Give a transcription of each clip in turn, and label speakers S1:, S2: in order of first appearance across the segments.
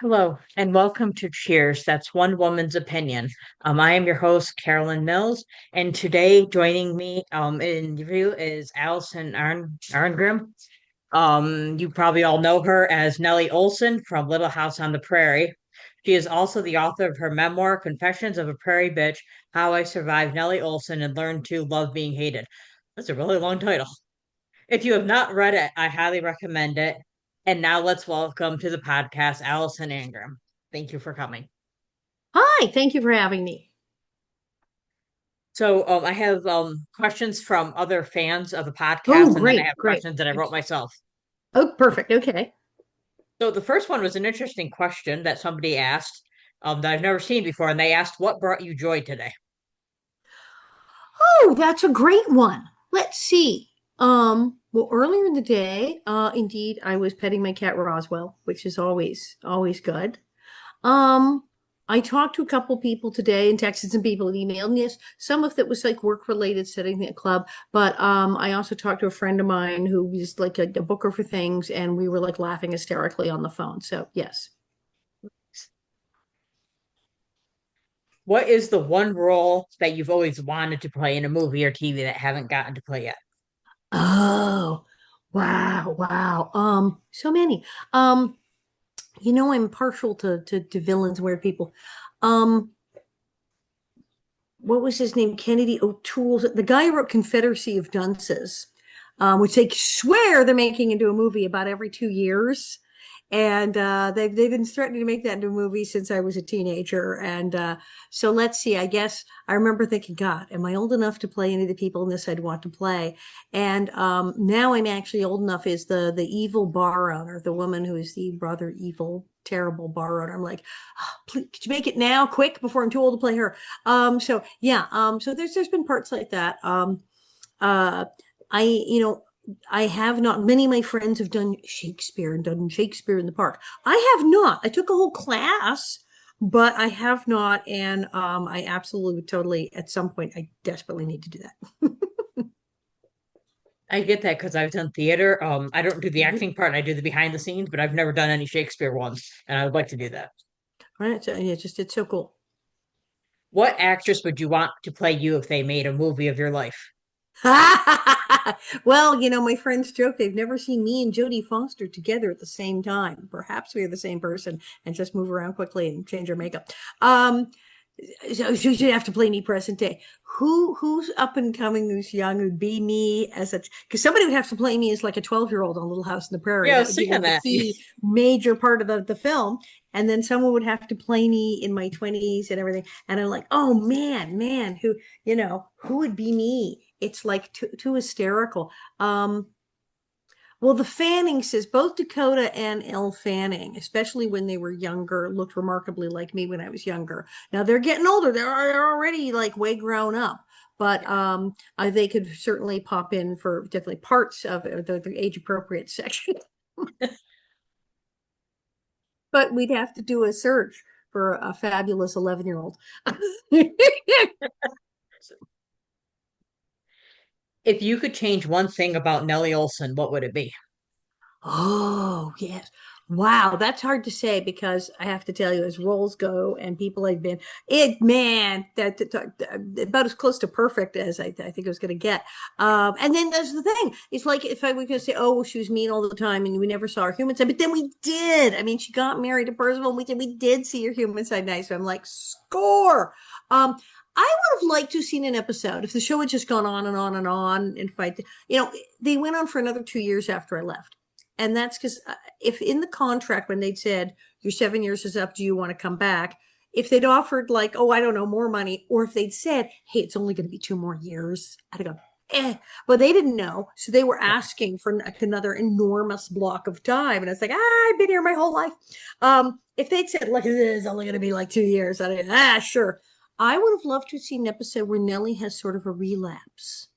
S1: Hello, and welcome to Cheers. That's one woman's opinion. I am your host, Carolyn Mills, and today joining me in the interview is Arngrim. You probably all know her as Nellie Olson from Little House on the Prairie. She is also the author of her memoir, Confessions of a Prairie Bitch: How I Survived Nellie Olson and Learned to Love Being Hated. That's a really long title. If you have not read it, I highly recommend it. And now let's welcome to the podcast, Alison Arngrim. Thank you for coming.
S2: Hi, thank you for having me.
S1: So I have questions from other fans of the
S2: Oh,
S1: podcast, and then I
S2: great,
S1: have
S2: great.
S1: questions that I wrote myself.
S2: Oh, perfect. Okay.
S1: So the first one was an interesting question that somebody asked that I've never seen before, and they asked, "What brought you joy today?"
S2: Oh, that's a great one. Let's see. Well, earlier in the day, indeed, I was petting my cat Roswell, which is always good. Um, I talked to a couple people today and texted some people and emailed. And yes, some of it was like work related, sitting at a club. But I also talked to a friend of mine who was like a booker for things, and we were like laughing hysterically on the phone. So yes.
S1: What is the one role that you've always wanted to play in a movie or TV that haven't gotten to play yet?
S2: Oh, wow, wow. So many. Um, I'm partial to villains, weird people. Um, what was his name? Kennedy O'Toole, the guy who wrote Confederacy of Dunces, which they swear they're making into a movie about every 2 years. And they've been threatening to make that into a movie since I was a teenager. And so let's see. I guess I remember thinking, God, am I old enough to play any of the people in this I'd want to play? And now I'm actually old enough as the evil bar owner, the woman who is the rather evil, terrible bar owner. I'm like, oh, please, could you make it now, quick, before I'm too old to play her? So yeah, so there's been parts like that. Uh, I you know I have not. Many of my friends have done Shakespeare and done Shakespeare in the Park. I have not. I took a whole class, but I have not, and I absolutely, totally, at some point, I desperately need to do that.
S1: I get that because I've done theater. I don't do the
S2: Mhm.
S1: acting part; I do the behind the scenes. But I've never done any Shakespeare ones, and I would like to do that.
S2: Right? So, yeah, it's so cool.
S1: What actress would you want to play you if they made a movie of your life?
S2: Well, my friends joke they've never seen me and Jodie Foster together at the same time. Perhaps we are the same person and just move around quickly and change our makeup. Um, so she should have to play me present day. Who's up and coming, who's young, would be me as a, because somebody would have to play me as like a 12-year-old on Little House in the Prairie.
S1: Yeah, I
S2: That
S1: was
S2: would be
S1: thinking
S2: like the
S1: that.
S2: key major part of the film. And then someone would have to play me in my 20s and everything. And I'm like, oh man, who would be me? It's like too hysterical. Well, the Fanning says both Dakota and Elle Fanning, especially when they were younger, looked remarkably like me when I was younger. Now they're getting older; they're already like way grown up. But they could certainly pop in for definitely parts of the age appropriate section. But we'd have to do a search for a fabulous 11-year-old.
S1: If you could change one thing about Nellie Olson, what would it be?
S2: Oh, yes. Wow, that's hard to say because I have to tell you, as roles go and people I've been, man, that about as close to perfect as I think I was going to get. And then that's the thing. It's like if I were going to say, oh, well, she was mean all the time and we never saw her human side, but then we did. I mean, she got married to Percival. We did see her human side nice. So I'm like, score. I would have liked to have seen an episode if the show had just gone on and on and on and fight. They went on for another 2 years after I left. And that's because if in the contract, when they'd said, your 7 years is up, do you want to come back? If they'd offered, like, oh, I don't know, more money, or if they'd said, hey, it's only going to be 2 more years, I'd go, eh. But they didn't know. So they were asking for like another enormous block of time. And it's like, I've been here my whole life. If they'd said, look, it is only going to be like 2 years, I'd sure. I would have loved to have seen an episode where Nellie has sort of a relapse,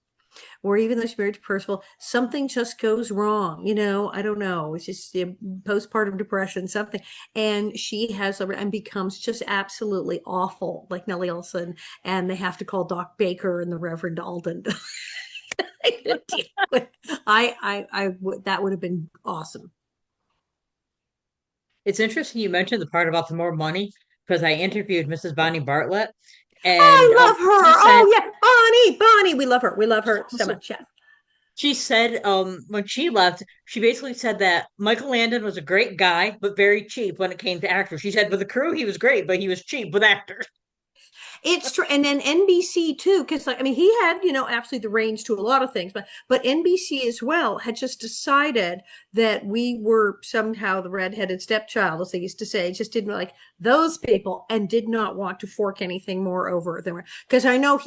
S2: or even though she's married to Percival, something just goes wrong. I don't know. It's just postpartum depression, something. And she has and becomes just absolutely awful, like Nellie Olson. And they have to call Doc Baker and the Reverend Alden. That would have been awesome.
S1: It's interesting you mentioned the part about the more money because I interviewed Mrs. Bonnie Bartlett, and
S2: I love
S1: she
S2: her.
S1: said
S2: Oh yeah, Bonnie, we love her. We love her so
S1: so
S2: much. Yeah.
S1: she said when she left, she basically said that Michael Landon was a great guy, but very cheap when it came to actors. She said with the crew he was great, but he was cheap with actors.
S2: It's true, and then NBC too, because like I mean, he had absolutely the range to a lot of things, but NBC as well had just decided that we were somehow the redheaded stepchild, as they used to say, just didn't like those people and did not want to fork anything more over them. Because I know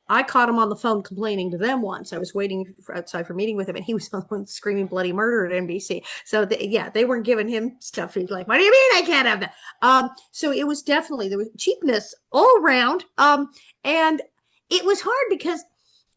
S2: I caught him on the phone complaining to them once. I was waiting outside for a meeting with him, and he was on the phone screaming bloody murder at NBC. So yeah, they weren't giving him stuff. He's like, "What do you mean I can't have that?" So it was definitely there was cheapness all around. And it was hard because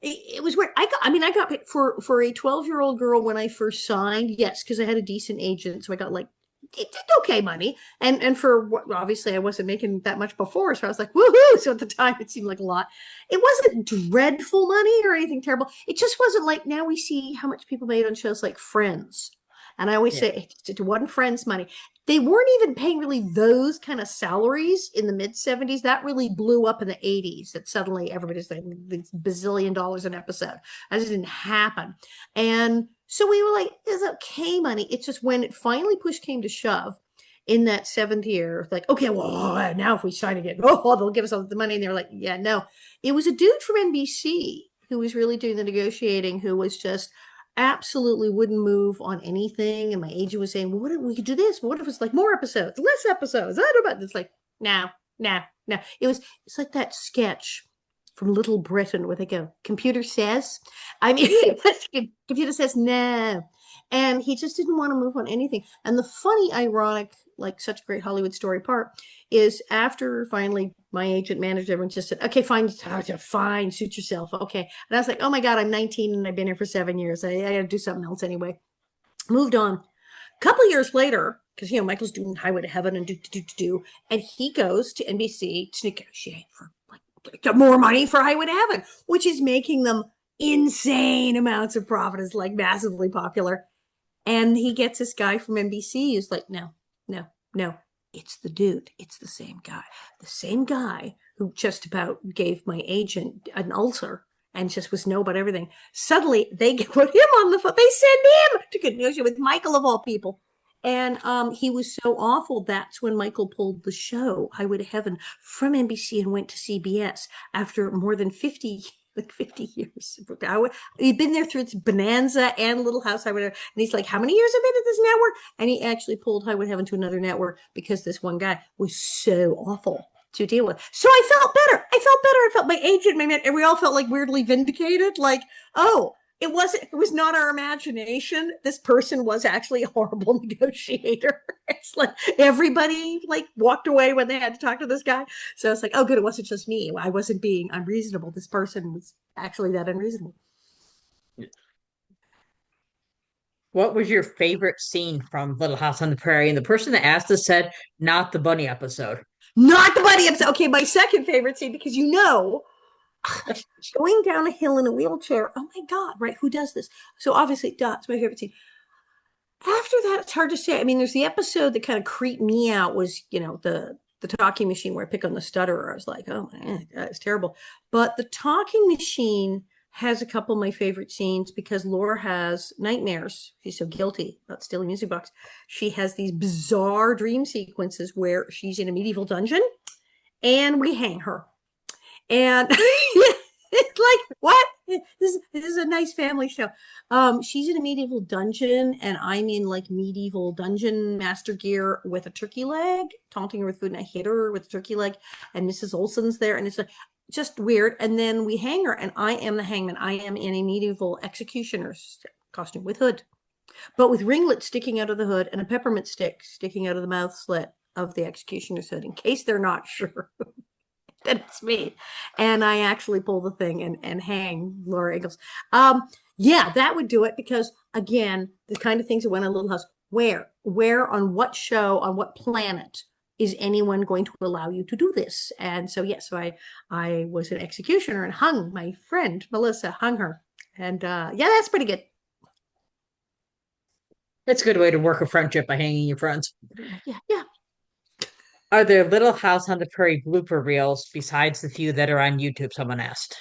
S2: it was weird. I got paid for a 12-year-old girl when I first signed. Yes, because I had a decent agent, so I got like it did okay money, and for what obviously I wasn't making that much before, so I was like woohoo. So at the time it seemed like a lot. It wasn't dreadful money or anything terrible. It just wasn't like now we see how much people made on shows like Friends, and I always
S1: Yeah.
S2: say it wasn't Friends money. They weren't even paying really those kind of salaries in the mid 70s. That really blew up in the 80s, that suddenly everybody's like this bazillion dollars an episode. That just didn't happen. And so we were like, it's okay money. It's just when it finally push came to shove in that seventh year, like, okay, well, now if we sign again, oh, they'll give us all the money. And they were like, yeah, no. It was a dude from NBC who was really doing the negotiating, who was just absolutely wouldn't move on anything. And my agent was saying, well, what if we could do this? What if it's like more episodes, less episodes? I don't know. It's like, no, no, no. It's like that sketch from Little Britain where they go, computer says. I mean, computer says no. And he just didn't want to move on anything. And the funny, ironic, like such a great Hollywood story part is after finally my agent managed everyone just said, okay, fine, suit yourself. Okay. And I was like, oh my God, I'm 19 and I've been here for 7 years. I got to do something else anyway. Moved on. A couple of years later, because Michael's doing Highway to Heaven and do, and he goes to NBC to negotiate for like more money for Highway to Heaven, which is making them insane amounts of profit. Is like massively popular. And he gets this guy from NBC who's like, no, no, no, it's the dude. It's the same guy. The same guy who just about gave my agent an ulcer and just was know about everything. Suddenly they put him on the phone. They send him to negotiate with Michael of all people. And he was so awful. That's when Michael pulled the show Highway to Heaven from NBC and went to CBS after more than 50 years. He'd been there through its Bonanza and Little House Highway, and he's like, "How many years have I been at this network?" And he actually pulled Highway to Heaven to another network because this one guy was so awful to deal with. So I felt better. I felt my agent, my man, and we all felt like weirdly vindicated. Like, oh, it was not our imagination. This person was actually a horrible negotiator. It's like everybody like walked away when they had to talk to this guy. So it's like, oh good, it wasn't just me. I wasn't being unreasonable. This person was actually that unreasonable.
S1: What was your favorite scene from Little House on the Prairie? And the person that asked this said, not the bunny episode.
S2: Not the buddy episode. Okay, my second favorite scene, because going down a hill in a wheelchair. Oh my God, right? Who does this? So obviously, Dot's my favorite scene. After that, it's hard to say. I mean, there's the episode that kind of creeped me out was, the talking machine where I pick on the stutterer. I was like, oh man, that's terrible. But the talking machine has a couple of my favorite scenes because Laura has nightmares. She's so guilty about stealing music box. She has these bizarre dream sequences where she's in a medieval dungeon and we hang her. And it's like, what? This is a nice family show. She's in a medieval dungeon, and I'm in like medieval dungeon master gear with a turkey leg, taunting her with food, and I hit her with a turkey leg, and Mrs. Olson's there, and it's like just weird. And then we hang her, and I am the hangman. I am in a medieval executioner's costume with hood, but with ringlets sticking out of the hood and a peppermint stick sticking out of the mouth slit of the executioner's hood, in case they're not sure that it's me. And I actually pull the thing and hang Laura Ingalls. Yeah, that would do it because again, the kind of things that went on Little House, where on what show, on what planet is anyone going to allow you to do this? And so yes, so I was an executioner and hung my friend Melissa, hung her. And yeah, that's pretty good.
S1: That's a good way to work a friendship by hanging your friends.
S2: Yeah, yeah.
S1: Are there Little House on the Prairie blooper reels besides the few that are on YouTube? Someone asked.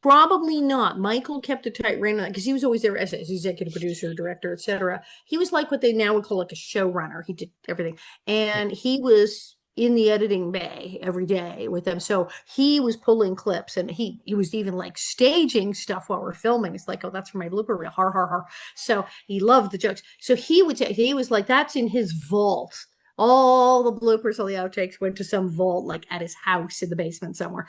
S2: Probably not. Michael kept a tight rein on that because he was always there as executive producer, director, etc. He was like what they now would call like a showrunner. He did everything, and he was in the editing bay every day with them. So he was pulling clips, and he was even like staging stuff while we're filming. It's like, oh, that's for my blooper reel, har har har. So he loved the jokes. So he was like, that's in his vault. All the bloopers, all the outtakes went to some vault like at his house in the basement somewhere.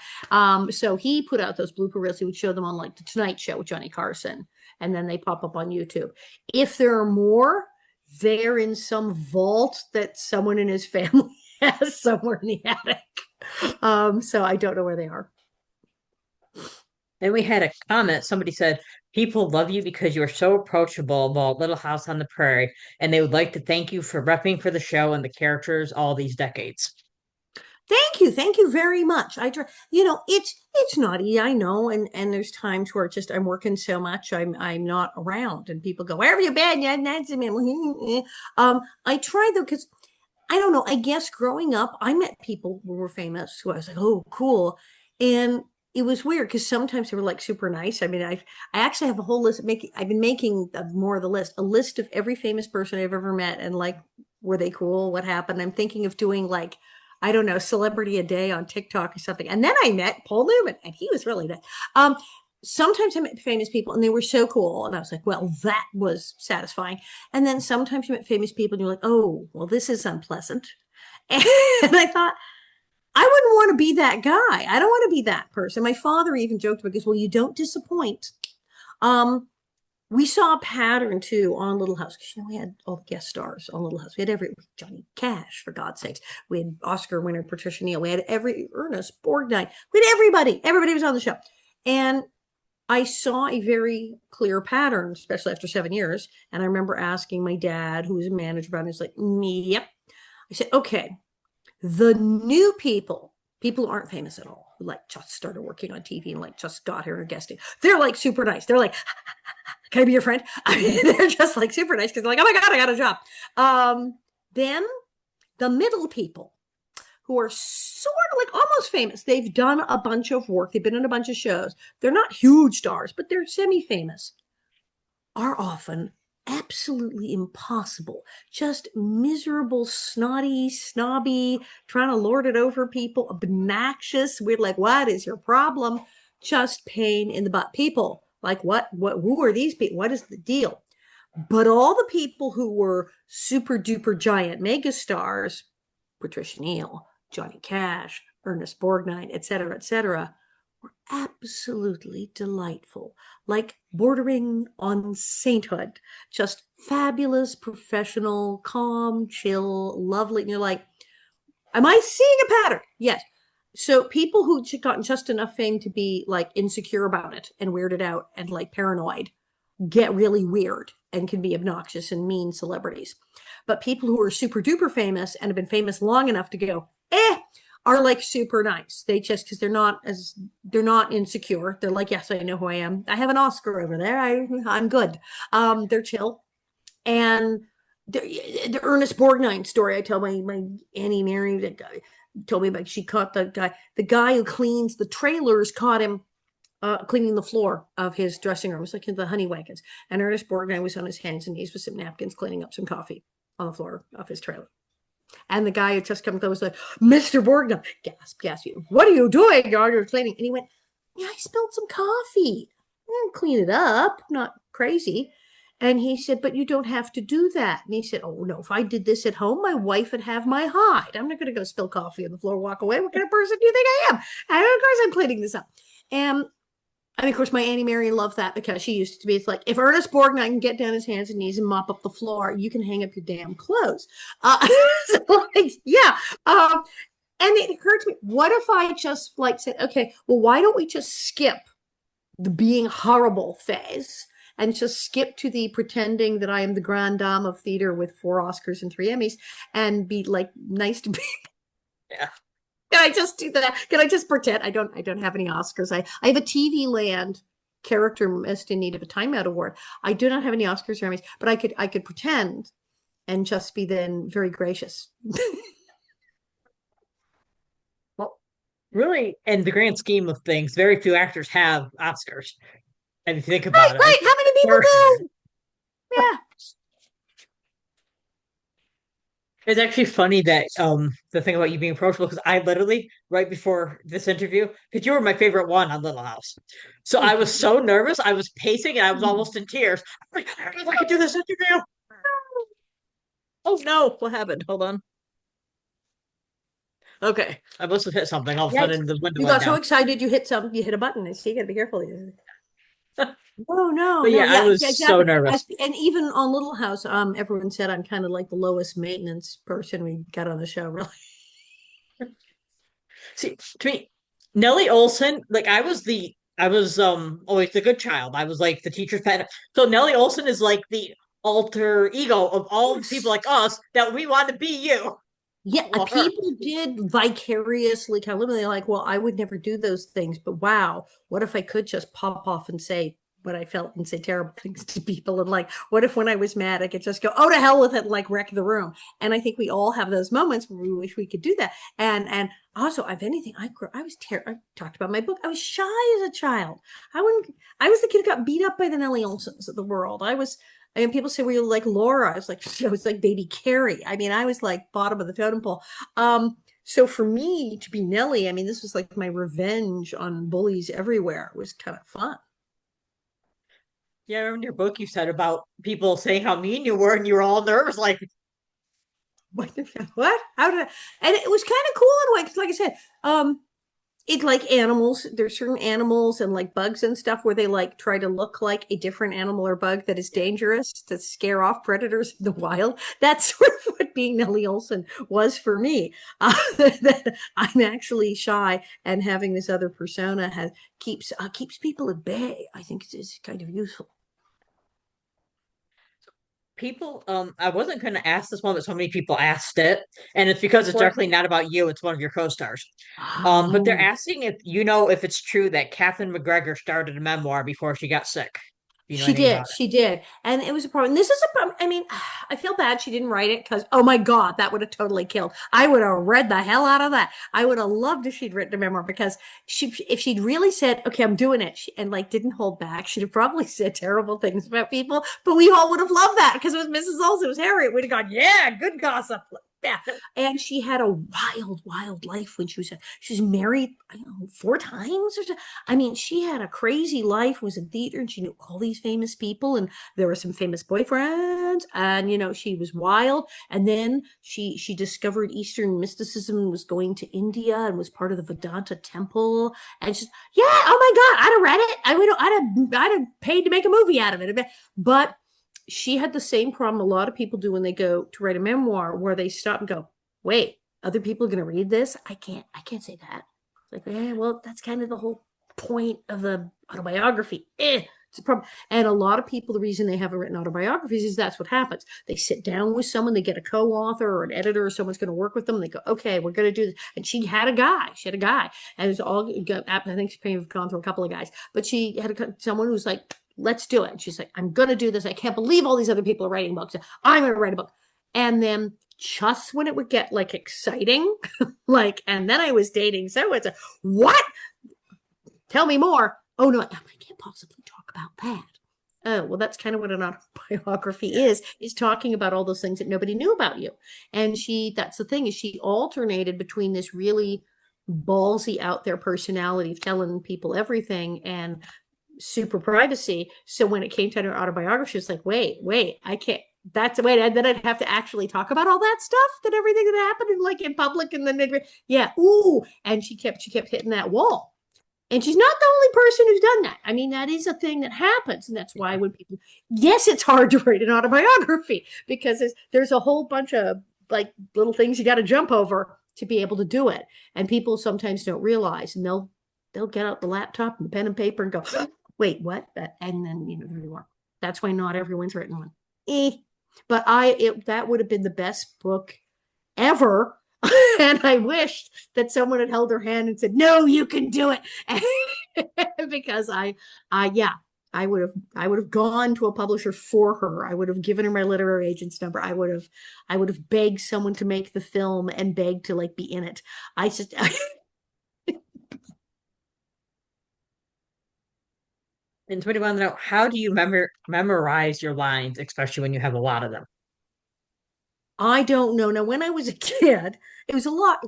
S2: So he put out those blooper reels. He would show them on like the Tonight Show with Johnny Carson, and then they pop up on YouTube. If there are more, they're in some vault that someone in his family has somewhere in the attic. So I don't know where they are.
S1: Then we had a comment. Somebody said, people love you because you are so approachable about Little House on the Prairie, and they would like to thank you for repping for the show and the characters all these decades.
S2: Thank you very much. I try, it's not easy, I know, and there's times where it's just I'm working so much, I'm not around, and people go, "Where have you been? Yeah, that's me." I try though because I don't know. I guess growing up, I met people who were famous who I was like, "Oh, cool," and it was weird because sometimes they were like super nice. I mean, I actually have a whole list of making. I've been making more of the list, a list of every famous person I've ever met, and like, were they cool? What happened? I'm thinking of doing like, I don't know, celebrity a day on TikTok or something. And then I met Paul Newman, and he was really nice. Um, Sometimes I met famous people and they were so cool. And I was like, well, that was satisfying. And then sometimes you met famous people and you're like, oh, well, this is unpleasant. And I thought, I wouldn't want to be that guy. I don't want to be that person. My father even joked about this. Well, you don't disappoint. Um, we saw a pattern too on Little House because we had all the guest stars on Little House. We had every Johnny Cash, for God's sakes. We had Oscar winner Patricia Neal. We had every Ernest Borgnine. We had everybody. Everybody was on the show, and I saw a very clear pattern, especially after 7 years. And I remember asking my dad, who was a manager, about it. He's like, "Yep." I said, "Okay, the new people who aren't famous at all, who like just started working on TV and like just got here and guesting, they're like super nice. They're like, can I be your friend?" I mean, they're just like super nice because they're like, oh my God, I got a job. Then the middle people who are sort of like almost famous, they've done a bunch of work, they've been in a bunch of shows. They're not huge stars, but they're semi famous, are often absolutely impossible. Just miserable, snotty, snobby, trying to lord it over people, obnoxious. We're like, what is your problem? Just pain in the butt. People like, who are these people? What is the deal? But all the people who were super duper giant mega stars, Patricia Neal, Johnny Cash, Ernest Borgnine, et cetera, were absolutely delightful, like bordering on sainthood, just fabulous, professional, calm, chill, lovely. And you're like, am I seeing a pattern? Yes. So people who gotten just enough fame to be like insecure about it and weirded out and like paranoid get really weird and can be obnoxious and mean celebrities. But people who are super duper famous and have been famous long enough to go, are like super nice. They just, because they're not insecure. They're like, yes, I know who I am. I have an Oscar over there. I'm good. They're chill. And the Ernest Borgnine story, I tell my Annie Mary that guy told me about, she caught the guy who cleans the trailers caught him cleaning the floor of his dressing room. It was like in the honey wagons. And Ernest Borgnine was on his hands and knees with some napkins cleaning up some coffee on the floor of his trailer. And the guy who just come was like, Mr. Borgnine, gasp, what are you doing? You're cleaning. And he went, yeah, I spilled some coffee. I didn't clean it up, not crazy. And he said, but you don't have to do that. And he said, oh, no, if I did this at home, my wife would have my hide. I'm not going to go spill coffee on the floor, walk away. What kind of person do you think I am? And of course, I'm cleaning this up. And of course, my Annie Mary loved that because she used to be, it's like, if Ernest Borgnine can get down his hands and knees and mop up the floor, you can hang up your damn clothes. So like, yeah. And it hurts me. What if I just like said, okay, well, why don't we just skip the being horrible phase and just skip to the pretending that I am the grande dame of theater with 4 Oscars and 3 Emmys and be like nice to people?
S1: Yeah.
S2: Can I just do that? Can I just pretend I don't have any Oscars? I have a TV Land character most in need of a timeout award. I do not have any Oscars or Emmys, but I could pretend and just be then very gracious.
S1: Well, really, in the grand scheme of things, very few actors have Oscars. And if you think
S2: Right,
S1: about it,
S2: right. How many people
S1: they're-
S2: do? Yeah.
S1: it's actually funny that the thing about you being approachable, because I literally right before this interview, because you were my favorite one on Little House. So I
S2: Thank
S1: was
S2: you.
S1: so nervous, I was pacing and I was
S2: Mm.
S1: almost in tears. I'm like, I don't know if I could do this interview. Oh no, what happened? Hold on. Okay. I must have hit something. All of a
S2: Yikes.
S1: sudden the window
S2: You
S1: went
S2: got so
S1: down.
S2: excited you hit something, you hit a button. So you gotta be careful. Oh no,
S1: But
S2: no,
S1: yeah, I
S2: yeah,
S1: was
S2: yeah,
S1: so
S2: exactly.
S1: nervous.
S2: And even on Little House, everyone said I'm kind of like the lowest maintenance person we got on the show, really.
S1: See, to me, Nellie Olson, like I was always the good child. I was like the teacher's pet. So Nellie Olson is like the alter ego of all the people
S2: Yes.
S1: like us that we want to be you.
S2: Yeah,
S1: Well, her.
S2: people did vicariously kind of live. They're like, well, I would never do those things, but wow, what if I could just pop off and say what I felt and say terrible things to people? And like, what if when I was mad, I could just go, oh, to hell with it, and like wreck the room? And I think we all have those moments where we wish we could do that. And also, if anything, I was I talked about my book. I was shy as a child. I wouldn't. I was the kid who got beat up by the Nellie Olsons of the world. I mean, people say, were you like Laura? I was like baby Carrie. I mean, I was like bottom of the totem pole. So for me to be Nellie, I mean, this was like my revenge on bullies everywhere. It was kind of fun.
S1: Yeah, I remember in your book you said about people saying how mean you were and you were all nervous, like
S2: What? What? How did I? And it was kind of cool in a way, 'cause like I said, it like animals, there's certain animals and like bugs and stuff where they like try to look like a different animal or bug that is dangerous to scare off predators in the wild. That's sort of what being Nellie Olson was for me. That I'm actually shy, and having this other persona keeps people at bay. I think is kind of useful.
S1: people I wasn't gonna ask this one, but so many people asked it. And it's because it's
S2: What?
S1: directly not about you, it's one of your co-stars. But they're
S2: Oh,
S1: asking if you know if it's true that Catherine McGregor started a memoir before she got sick. Do you know
S2: she
S1: anything
S2: did.
S1: about
S2: She did. And it was a problem. This is a problem. I mean, I feel bad she didn't write it because, oh my God, that would have totally killed. I would have read the hell out of that. I would have loved if she'd written a memoir because if she'd really said, okay, I'm doing it, and like didn't hold back, she'd have probably said terrible things about people. But we all would have loved that because it was Mrs. Olsen, it was Harriet. We'd have gone, yeah, good gossip. Yeah. And she had a wild, wild life when she was married, I don't know, 4 times or so. I mean, she had a crazy life, was in theater, and she knew all these famous people, and there were some famous boyfriends, and she was wild. And then she discovered Eastern mysticism and was going to India and was part of the Vedanta temple. And she's, yeah, oh my God, I'd have read it. I'd have paid to make a movie out of it. But she had the same problem a lot of people do when they go to write a memoir, where they stop and go, wait, other people are going to read this? I can't say that. It's like, yeah, well, that's kind of the whole point of the autobiography. It's a problem. And a lot of people, the reason they haven't written autobiographies is that's what happens. They sit down with someone, they get a co-author or an editor, or someone's going to work with them. And they go, okay, we're going to do this. And she had a guy, and it was all, I think she may have gone through a couple of guys, but she had someone who's like, let's do it. And she's like, I'm going to do this. I can't believe all these other people are writing books. I'm going to write a book. And then just when it would get like exciting, like, and then I was dating. So it's a, what? Tell me more. Oh no, I can't possibly talk about that. Oh, well, that's kind of what an autobiography is talking about all those things that nobody knew about you. And that's the thing, is she alternated between this really ballsy out there personality of telling people everything and super privacy. So when it came to her autobiography, she was like, wait, I can't. That's the way. And then I'd have to actually talk about all that stuff, that everything that happened in public, and then yeah, ooh, and she kept hitting that wall. And she's not the only person who's done that. I mean, that is a thing that happens, and that's why when people, yes, it's hard to write an autobiography because there's a whole bunch of like little things you got to jump over to be able to do it, and people sometimes don't realize, and they'll get out the laptop and the pen and paper and go, wait, what? And then there you are. That's why not everyone's written one. But that would have been the best book ever. And I wished that someone had held her hand and said, no, you can do it. Because yeah, I would have gone to a publisher for her. I would have given her my literary agent's number. I would have begged someone to make the film and begged to like be in it. I just
S1: And somebody wanted to know, how do you memorize your lines, especially when you have a lot of them?
S2: I don't know. Now, when I was a kid, it was a lot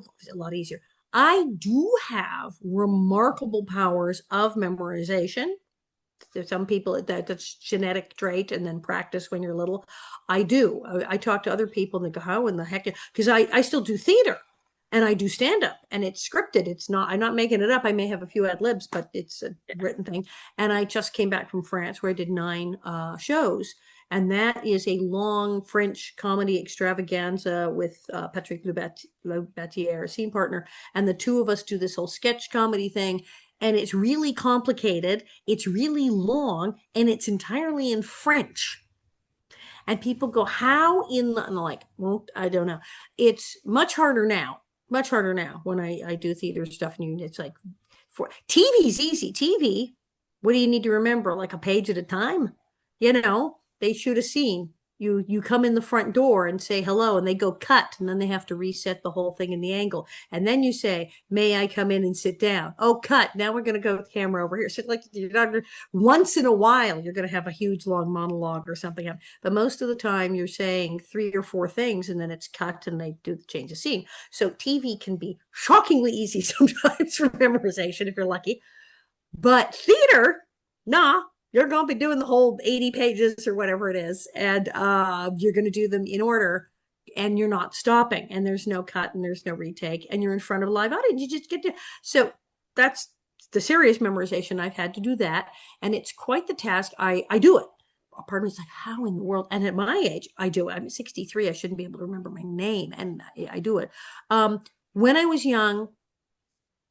S2: easier. I do have remarkable powers of memorization. There's some people that's genetic trait and then practice when you're little. I do. I talk to other people and they go, how in the heck? Because I still do theater and I do stand up and it's scripted. I'm not making it up. I may have a few ad libs, but it's a written thing. And I just came back from France where I did 9 shows. And that is a long French comedy extravaganza with Patrick Lebatier, a scene partner. And the two of us do this whole sketch comedy thing. And it's really complicated. It's really long and it's entirely in French. And people go, how in the, and I'm like, well, I don't know. It's much harder now when I do theater stuff. And it's like, for TV's easy. TV, what do you need to remember? Like a page at a time? They shoot a scene. You come in the front door and say hello, and they go cut, and then they have to reset the whole thing in the angle. And then you say, may I come in and sit down? Oh, cut. Now we're going to go with the camera over here. So like once in a while, you're going to have a huge long monologue or something. But most of the time you're saying 3 or 4 things and then it's cut and they do the change of scene. So TV can be shockingly easy sometimes for memorization if you're lucky. But theater, nah, you're going to be doing the whole 80 pages or whatever it is. And you're going to do them in order and you're not stopping. And there's no cut and there's no retake. And you're in front of a live audience. You just get to. So that's the serious memorization. I've had to do that. And it's quite the task. I do it. A part of me is like, how in the world? And at my age, I do it. I'm 63. I shouldn't be able to remember my name. And I do it. When I was young,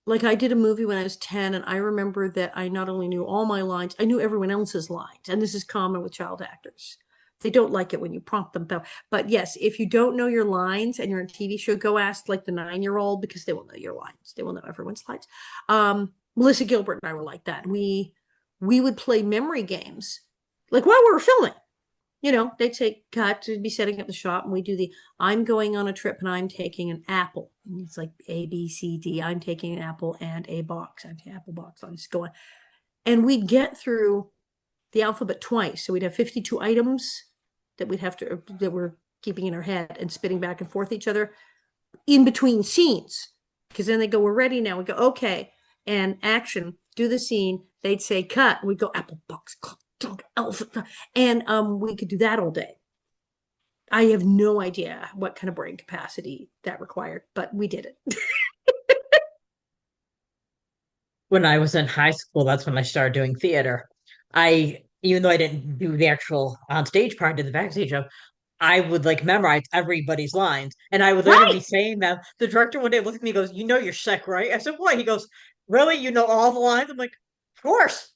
S2: like I did a movie when I was 10, and I remember that I not only knew all my lines, I knew everyone else's lines. And this is common with child actors. They don't like it when you prompt them though. But yes, if you don't know your lines and you're on a TV show, go ask like the 9-year-old because they will know your lines. They will know everyone's lines. Melissa Gilbert and I were like that. We would play memory games like while we were filming. They'd say cut to be setting up the shop, and we do I'm going on a trip and I'm taking an apple. And it's like A, B, C, D. I'm taking an apple and a box. I'm taking an apple box. I'm just going. And we'd get through the alphabet twice. So we'd have 52 items that we're keeping in our head and spitting back and forth each other in between scenes. Because then they go, we're ready now. We go, okay. And action, do the scene. They'd say cut. And we'd go apple box, and we could do that all day. I have no idea what kind of brain capacity that required, but we did it.
S1: When I was in high school, that's when I started doing theater. Even though I didn't do the actual on stage part, I did the backstage of, I would like memorize everybody's lines and I would literally
S2: Right.
S1: be saying them. The director one day looked at me and goes, you're sick, right? I said, what? He goes, really? You know all the lines? I'm like, of course.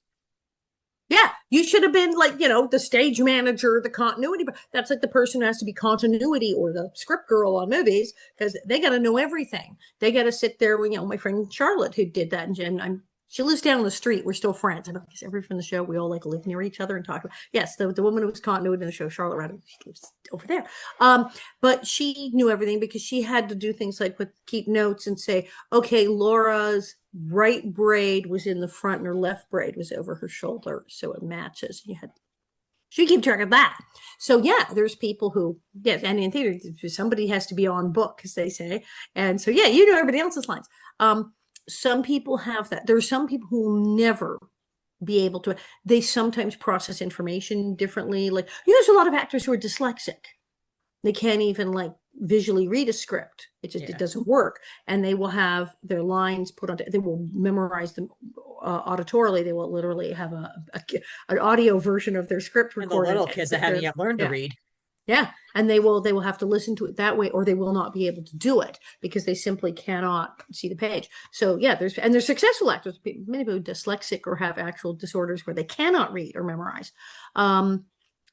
S2: Yeah, you should have been like, the stage manager, the continuity. That's like the person who has to be continuity or the script girl on movies because they got to know everything. They got to sit there. My friend Charlotte who did that, and she lives down the street. We're still friends. I don't guess every from the show we all like live near each other and talk. Yes, the woman who was continuity in the show, Charlotte Redden, she lives over there. But she knew everything because she had to do things like keep notes and say, okay, Laura's right braid was in the front and her left braid was over her shoulder, so it matches. She keep track of that. So yeah, there's people who, yes, and in theater somebody has to be on book, as they say, and so yeah, you know everybody else's lines. Some people have that. There are some people who will never be able to. They sometimes process information differently. Like there's a lot of actors who are dyslexic. They can't even like visually read a script. It doesn't work. And they will have their lines put on. They will memorize them auditorily. They will literally have an audio version of their script
S1: And the
S2: recorded.
S1: little kids that haven't yet learned to read.
S2: Yeah, and they will have to listen to it that way, or they will not be able to do it because they simply cannot see the page. So yeah, there's successful actors, many people who are dyslexic or have actual disorders where they cannot read or memorize. And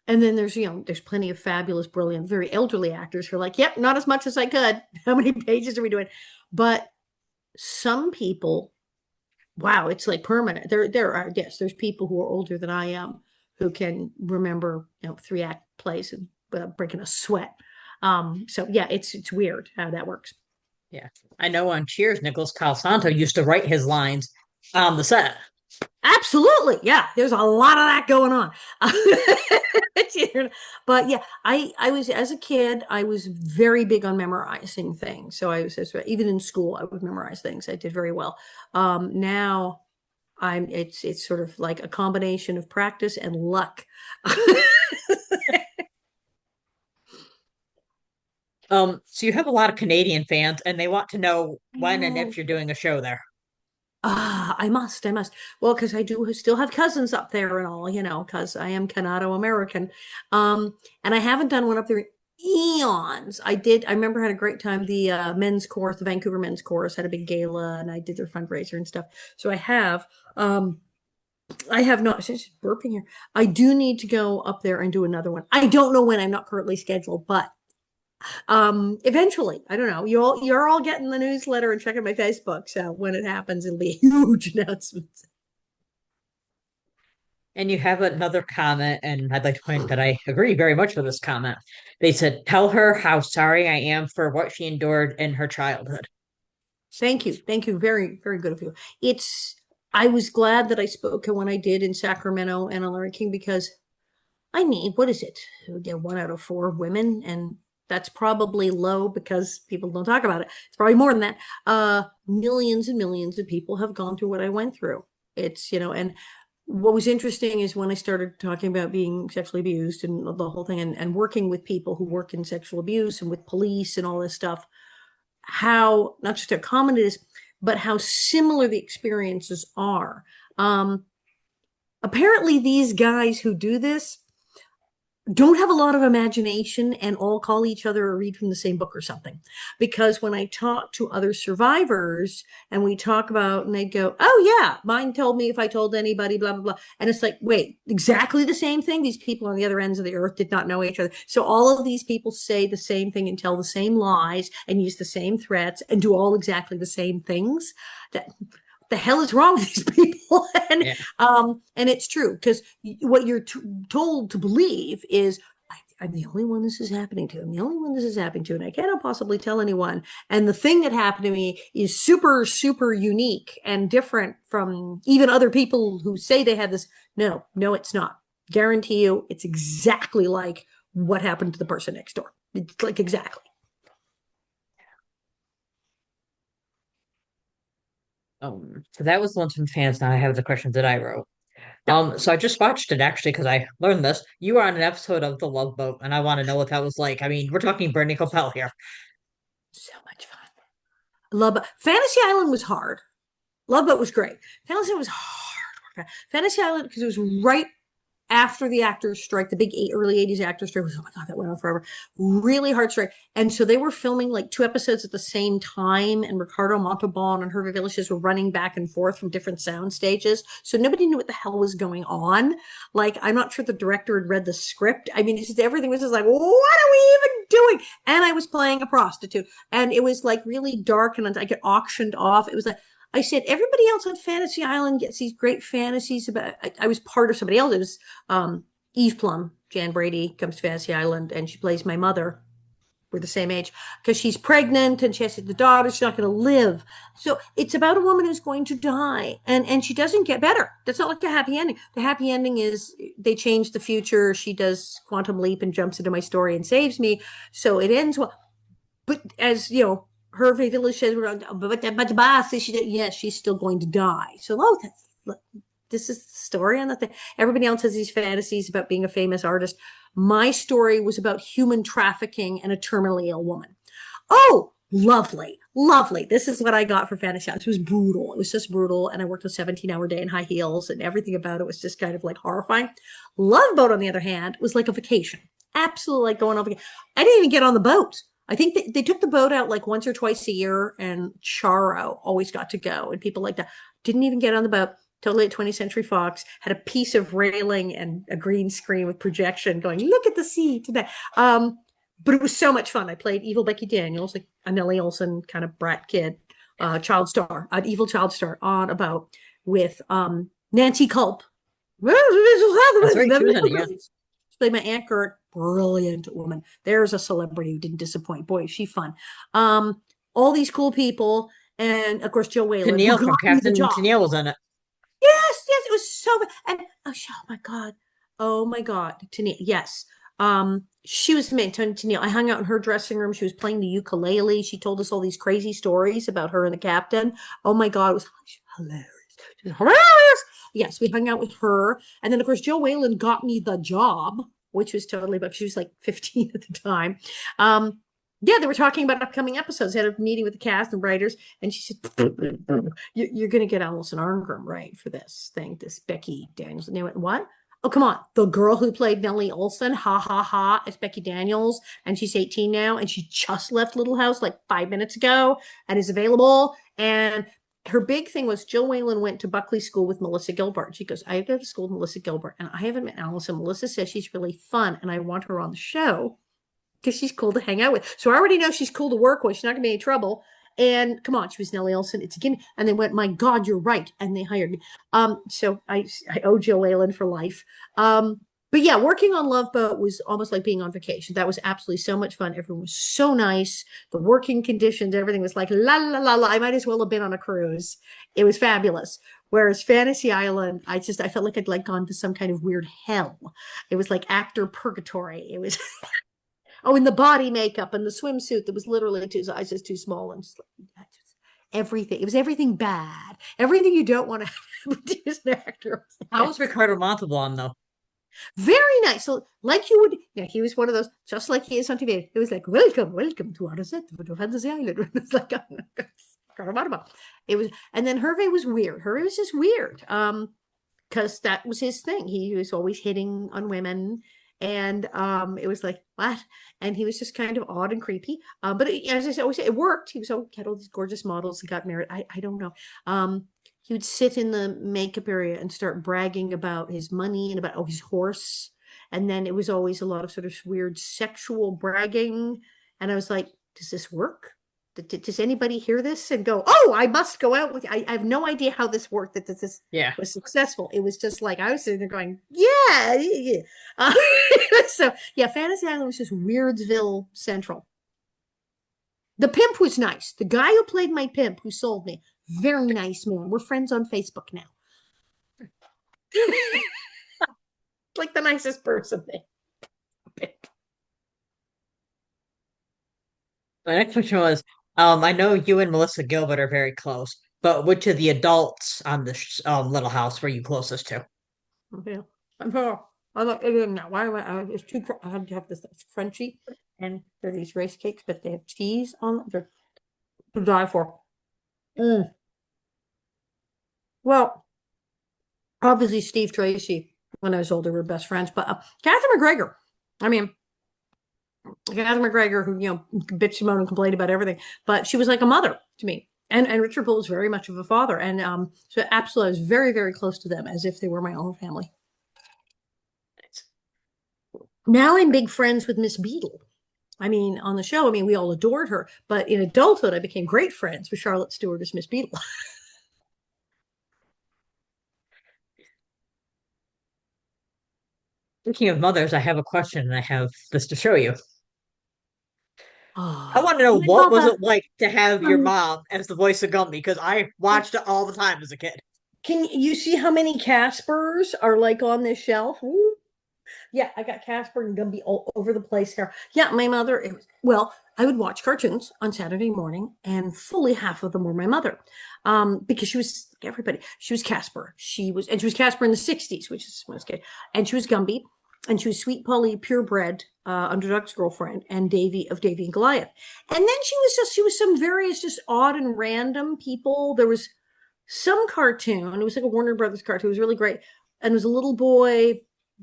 S2: then there's plenty of fabulous, brilliant, very elderly actors who are like, yep, not as much as I could. How many pages are we doing? But some people wow, it's like permanent. There are, yes, there's people who are older than I am who can remember, three act plays and without breaking a sweat. So yeah, it's weird how that works.
S1: Yeah. I know on Cheers, Nicholas Calasanto used to write his lines on the set.
S2: Absolutely. Yeah. There's a lot of that going on. But yeah, I was, as a kid, I was very big on memorizing things. So even in school, I would memorize things. I did very well. Now it's sort of like a combination of practice and luck.
S1: So you have a lot of Canadian fans and they want to know
S2: I
S1: when and if
S2: know.
S1: you're doing a show there.
S2: I must. Well, because I do still have cousins up there and all, because I am Canado-American. And I haven't done one up there in eons. I remember I had a great time. The men's chorus, the Vancouver men's chorus had a big gala and I did their fundraiser and stuff. So I have not, just burping here. I do need to go up there and do another one. I don't know when. I'm not currently scheduled, but eventually, I don't know, you're all getting the newsletter and checking my Facebook, so when it happens it'll be a huge announcement.
S1: And you have another comment, and I'd like to point that I agree very much with this comment. They said, tell her how sorry I am for what she endured in her childhood.
S2: Thank you, very very good of you. It's I was glad that I spoke when I did in Sacramento and in Larry King, because I need, what is it, yeah, 1 out of 4 women, and that's probably low because people don't talk about it. It's probably more than that. Millions and millions of people have gone through what I went through. It's, and what was interesting is when I started talking about being sexually abused and the whole thing, and working with people who work in sexual abuse and with police and all this stuff, how not just how common it is, but how similar the experiences are. Apparently, these guys who do this don't have a lot of imagination and all call each other or read from the same book or something. Because when I talk to other survivors and we talk about, and they go, oh, yeah, mine told me if I told anybody, blah, blah, blah. And it's like, wait, exactly the same thing? These people on the other ends of the earth did not know each other. So all of these people say the same thing and tell the same lies and use the same threats and do all exactly the same things. That the hell is wrong with these people? and
S1: Yeah.
S2: and it's true, because what you're told to believe is, I'm the only one this is happening to. I'm the only one this is happening to, and I cannot possibly tell anyone. And the thing that happened to me is super, super unique and different from even other people who say they had this. No, no, it's not. Guarantee you, it's exactly like what happened to the person next door. It's like exactly.
S1: So that was the ones from fans. Now I have the questions that I wrote.
S2: Yeah,
S1: So I just watched it actually because I learned this. You were on an episode of The Love Boat, and I want to know what that was like. I mean, we're talking Brittany Copel here.
S2: so much fun. Love Fantasy Island was hard. Love Boat was great. Fantasy Island was hard. Fantasy Island, because it was right after the actors strike, the big early 80s actors strike was, oh my God, that went on forever. Really hard strike. And so they were filming like 2 episodes at the same time. And Ricardo Montalban and Hervé Villechaize were running back and forth from different sound stages. So nobody knew what the hell was going on. Like, I'm not sure the director had read the script. I mean, it's just, everything was just like, what are we even doing? And I was playing a prostitute. And it was like really dark, and I get auctioned off. It was like, I said, everybody else on Fantasy Island gets these great fantasies about. I was part of somebody else. It was Eve Plum, Jan Brady, comes to Fantasy Island, and she plays my mother. We're the same age, because she's pregnant and she has the daughter. She's not going to live. So it's about a woman who's going to die, and she doesn't get better. That's not like a happy ending. The happy ending is they change the future. She does quantum leap and jumps into my story and saves me. So it ends well. But as you know, her village says, but the boss says yes, she's still going to die. So, this is the story on the thing. Everybody else has these fantasies about being a famous artist. My story was about human trafficking and a terminally ill woman. Oh, lovely, lovely. This is what I got for Fantasy Island. It was brutal. It was just brutal. And I worked a 17-hour day in high heels, and everything about it was just kind of like horrifying. Love Boat, on the other hand, was like a vacation. Absolutely like going on vacation. I didn't even get on the boat. I think they took the boat out like once or twice a year, and Charo always got to go, and people like that didn't even get on the boat. Totally at 20th Century Fox, had a piece of railing and a green screen with projection going, look at the sea today. But it was so much fun. I played evil Becky Daniels, like a Nellie Olson kind of brat kid, child star, an evil child star on a boat. with Nancy Culp.
S1: That's right. She was in it. Yeah.
S2: She played my Aunt Gert, brilliant woman. There's a celebrity who didn't disappoint. Boy, is she fun. All these cool people, and of course Joe Whalen, who
S1: Tennille
S2: got
S1: from
S2: me the
S1: Captain
S2: job.
S1: Tennille was in it.
S2: Yes, it was so and oh my God, Tennille, yes. She was made Tennille. I hung out in her dressing room. She was playing the ukulele. She told us all these crazy stories about her and the captain. Oh my God, it was hilarious. She was hilarious. Yes, we hung out with her. And then of course Joe Whalen got me the job, which was totally, but she was like 15 at the time. Yeah, they were talking about upcoming episodes. They had a meeting with the cast and writers, and she said, "You're going to get Alison Arngrim right for this thing, this Becky Daniels." And they went, "What? Oh, come on. The girl who played Nellie Olson, ha ha ha, it's Becky Daniels, and she's 18 now, and she just left Little House like 5 minutes ago and is available." And her big thing was Jill Whalen went to Buckley School with Melissa Gilbert. She goes, "I go to school with Melissa Gilbert, and I haven't met Allison. Melissa says she's really fun, and I want her on the show because she's cool to hang out with." So I already know she's cool to work with. She's not going to be any trouble. And come on, she was Nellie Olson. It's a gimme. And they went, "My God, you're right." And they hired me. So I owe Joe Whalen for life. But yeah, working on Love Boat was almost like being on vacation. That was absolutely so much fun. Everyone was so nice. The working conditions, everything was like la la la la. I might as well have been on a cruise. It was fabulous. Whereas Fantasy Island, I felt like I'd like gone to some kind of weird hell. It was like actor purgatory. It was oh, and the body makeup and the swimsuit that was literally two sizes too small, and just like everything. It was everything bad. Everything you don't want to have to as an actor.
S1: How was Ricardo Montalban though?
S2: Very nice. So, like you would, yeah, he was one of those, just like he is on TV. It was like, "Welcome, welcome to our set to Fantasy Island." It's like, it was, and then Hervey was weird. Hervey was just weird. Because that was his thing. He was always hitting on women, and it was like what? And he was just kind of odd and creepy. But as I always say, it worked. He had all these gorgeous models. He got married. I don't know. He would sit in the makeup area and start bragging about his money and about his horse, and then it was always a lot of sort of weird sexual bragging. And I was like, does this work? Does anybody hear this and go, "Oh, I must go out with you"? I have no idea how this worked, that this
S1: Yeah.
S2: was successful. It was just like I was sitting there going, yeah, yeah. So yeah, Fantasy Island was just Weirdsville Central. The pimp was nice. The guy who played my pimp, who sold me, very nice man. We're friends on Facebook now. Like the nicest person there.
S1: My next question was, I know you and Melissa Gilbert are very close, but which of the adults on this Little House were you closest to?
S2: Okay. I'm sure. I look at it now. Why am it's too I had to have this Frenchie, and they're these race cakes, but they have cheese on them. They're to die for. Mm. Well, obviously Steve Tracy, when I was older, we were best friends, but Catherine McGregor. I mean, Catherine McGregor, who, bitched, moaned, and complained about everything, but she was like a mother to me. And Richard Bull was very much of a father. And so absolutely, I was very, very close to them, as if they were my own family. Now I'm big friends with Miss Beadle. I mean, on the show, I mean, we all adored her, but in adulthood, I became great friends with Charlotte Stewart as Miss Beadle.
S1: Speaking of mothers, I have a question and I have this to show you. I
S2: Oh,
S1: want to know
S2: my
S1: what was
S2: mother.
S1: it like to have your
S2: Um,
S1: mom as the voice of Gumby because I watched it all the time as a kid.
S2: can you see how many Caspers are like on this shelf? Ooh. Yeah, I got Casper and Gumby all over the place here. Yeah, my mother, well, I would watch cartoons on Saturday morning, and fully half of them were my mother. Because she was like everybody. She was Casper. And she was Casper in the 60s, which is when I was a kid. And she was Gumby, and she was Sweet Polly, purebred, Underdog's girlfriend, and Davy of Davy and Goliath. And then she was some various just odd and random people. There was some cartoon, it was like a Warner Brothers cartoon, it was really great. And there was a little boy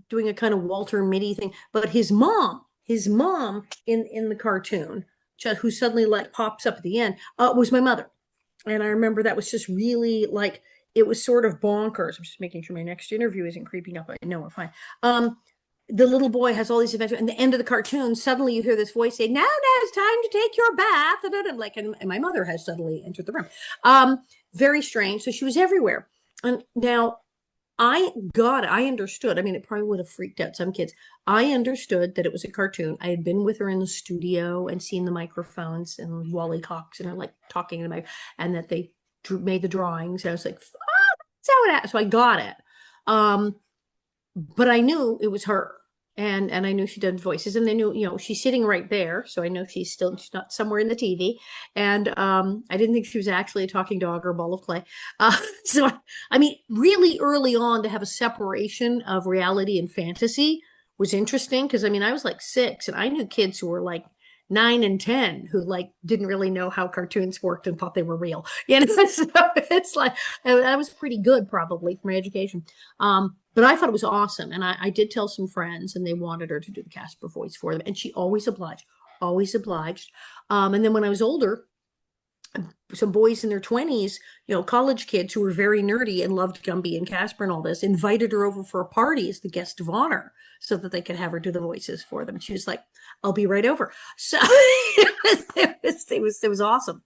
S2: doing a kind of Walter Mitty thing, but his mom in the cartoon, who suddenly like pops up at the end, was my mother. And I remember that was just really like, it was sort of bonkers. I'm just making sure my next interview isn't creeping up. I know we're fine. The little boy has all these adventures, and the end of the cartoon, suddenly you hear this voice say, "Now, it's time to take your bath." And I'm like, and my mother has suddenly entered the room. Very strange. So she was everywhere. And now I got it. I understood. I mean, it probably would have freaked out some kids. I understood that it was a cartoon. I had been with her in the studio and seen the microphones and Wally Cox and her like talking to my, and that they made the drawings. And I was like, oh, that's how it happened. So I got it. Um, but I knew it was her. And I knew she did voices, and I knew, she's sitting right there, so I know she's not somewhere in the TV. And I didn't think she was actually a talking dog or a ball of clay. So I mean, really early on to have a separation of reality and fantasy was interesting because I mean, I was like 6, and I knew kids who were like 9 and 10 who like didn't really know how cartoons worked and thought they were real. So it's like that was pretty good probably for my education. But I thought it was awesome. And I did tell some friends, and they wanted her to do the Casper voice for them. And she always obliged, always obliged. And then when I was older, some boys in their 20s, college kids who were very nerdy and loved Gumby and Casper and all this, invited her over for a party as the guest of honor so that they could have her do the voices for them. She was like, I'll be right over. So it was awesome.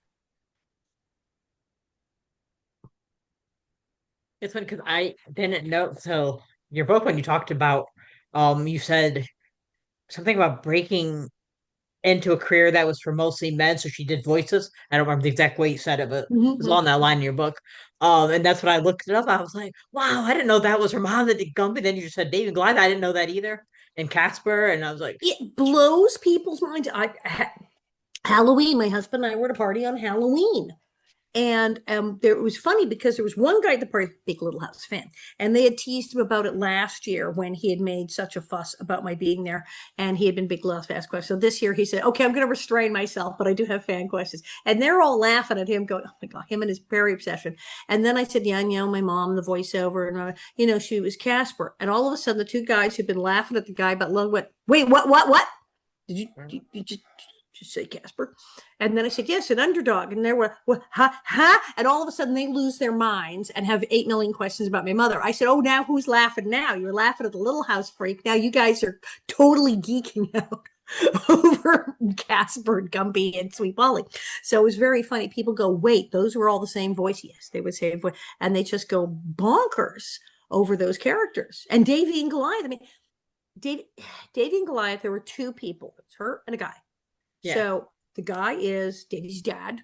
S1: It's funny because I didn't know. So your book, when you talked about, you said something about breaking into a career that was for mostly men, so she did voices. I don't remember the exact way you said it, but it was
S2: Mm-hmm.
S1: along that line in your book. And that's when I looked it up. I was like, wow, I didn't know that was her mom that did Gumby. Then you just said David Goliath. I didn't know that either. And Casper, and I was like,
S2: It blows people's minds. Halloween, my husband and I were at a party on Halloween. And there it was funny because there was one guy at the party, big Little House fan, and they had teased him about it last year when he had made such a fuss about my being there, and he had been big Little House fan questions. So this year he said, "Okay, I'm going to restrain myself, but I do have fan questions." And they're all laughing at him, going, "Oh my god, him and his Perry obsession." And then I said, "Yeah, my mom, the voiceover, and she was Casper." And all of a sudden, the two guys who'd been laughing at the guy about love went, "Wait, what? Did you just say Casper?" And then I said, yes, an underdog. And they were, well, ha. And all of a sudden they lose their minds and have 8 million questions about my mother. I said, oh, now who's laughing now? You're laughing at the Little House freak. Now you guys are totally geeking out over Casper and Gumby and Sweet Polly. So it was very funny. People go, wait, those were all the same voice. Yes, they would say voice. And they just go bonkers over those characters. And Davy and Goliath. I mean, Davy and Goliath, there were 2 people. It's her and a guy.
S1: yeah.
S2: So the guy is Davy's dad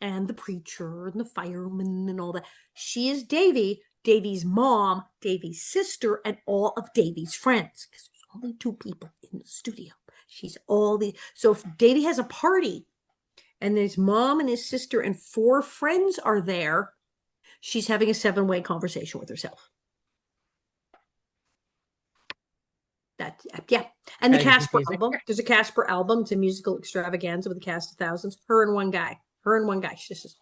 S2: and the preacher and the fireman and all that. She is Davy, Davy's mom, Davy's sister, and all of Davy's friends. Because there's only 2 people in the studio. She's all the so if Davy has a party and his mom and his sister and 4 friends are there, she's having a 7-way conversation with herself. That yeah. And the
S1: Kind of
S2: Casper
S1: confusing.
S2: album. There's a Casper album. It's a musical extravaganza with a cast of thousands. Her and one guy. Her and one guy. She's just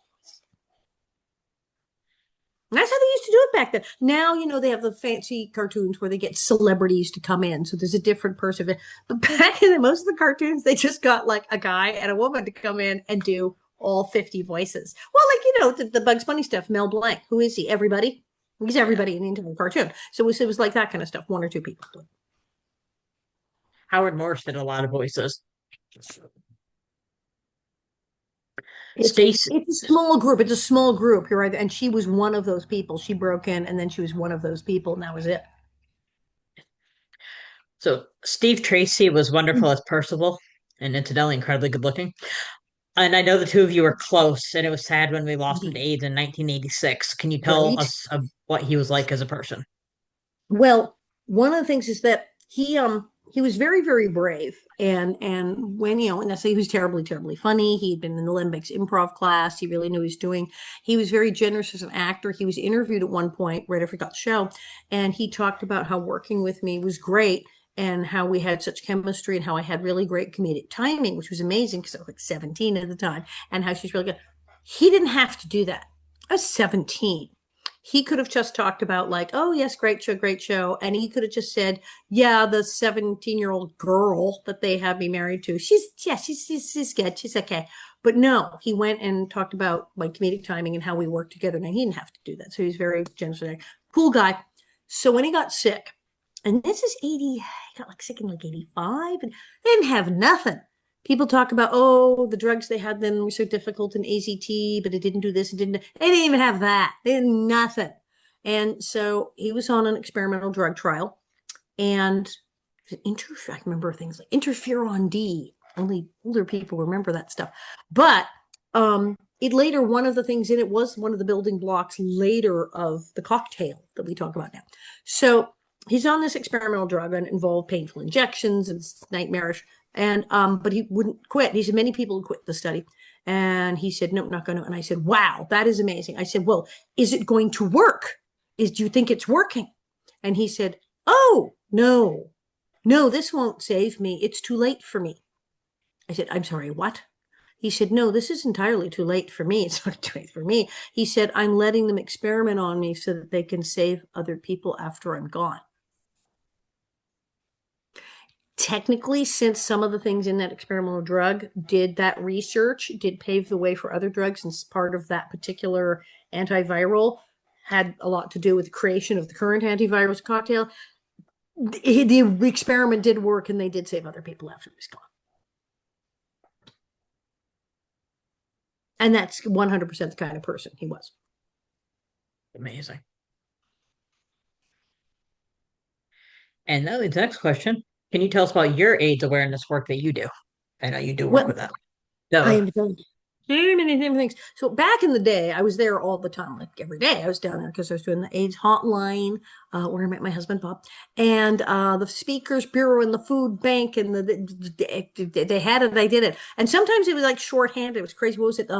S2: that's how they used to do it back then. Now, they have the fancy cartoons where they get celebrities to come in. So there's a different person. But back in most of the cartoons, they just got like a guy and a woman to come in and do all 50 voices. Well, like, the Bugs Bunny stuff, Mel Blanc. Who is he? Everybody? He's everybody in the entire cartoon. So it was like that kind of stuff. 1 or 2 people.
S1: Howard Morris did a lot of voices.
S2: It's
S1: Stacy.
S2: it's a small group. It's a small group. You're right. And she was one of those people. She broke in and then she was one of those people, and that was it.
S1: So Steve Tracy was wonderful as Percival, and incidentally incredibly good looking. And I know the two of you were close, and it was sad when we lost him to
S2: Indeed.
S1: AIDS in 1986. Can you tell
S2: Right.
S1: us what he was like as a person?
S2: Well, one of the things is that he was very, very brave. And when, and I say he was terribly, terribly funny. He'd been in the Olympics improv class. He really knew what he was doing. He was very generous as an actor. He was interviewed at one point right after he got the show, and he talked about how working with me was great and how we had such chemistry and how I had really great comedic timing, which was amazing because I was like 17 at the time, and how she's really good. He didn't have to do that. I was 17. He could have just talked about like, oh yes, great show, great show. And he could have just said, yeah, the 17-year-old girl that they have me married to, she's good. She's okay. But no, he went and talked about like comedic timing and how we work together. Now he didn't have to do that. So he's very generous. Cool guy. So when he got sick, and this is 80, he got like sick in like 85, and they didn't have nothing. People talk about, oh, the drugs they had then were so difficult in AZT, but it didn't do this, it didn't. They didn't even have that. They had nothing. And so he was on an experimental drug trial, and I remember things like interferon D. Only older people remember that stuff. But it later, one of the things in it was one of the building blocks later of the cocktail that we talk about now. So he's on this experimental drug and involved painful injections, and it's nightmarish. And but he wouldn't quit. He said many people quit the study. And he said, no, not going to. And I said, wow, that is amazing. I said, well, is it going to work? Do you think it's working? And he said, oh, no, no, this won't save me. It's too late for me. I said, I'm sorry, what? He said, no, this is entirely too late for me. It's not too late for me. He said, I'm letting them experiment on me so that they can save other people after I'm gone. Technically, since some of the things in that experimental drug did that research, did pave the way for other drugs, and part of that particular antiviral had a lot to do with the creation of the current antivirus cocktail, the experiment did work and they did save other people after he was gone. And that's 100% the kind of person he was.
S1: Amazing. And that leads to the next question. Can you tell us about your AIDS awareness work that you do? I know you do work with that.
S2: I
S1: No.
S2: have done very many different things. So back in the day, I was there all the time, like every day. I was down there because I was doing the AIDS hotline, where I met my husband Bob, and the Speakers Bureau and the Food Bank, and they had it. I did it, and sometimes it was like shorthand. It was crazy. What was it?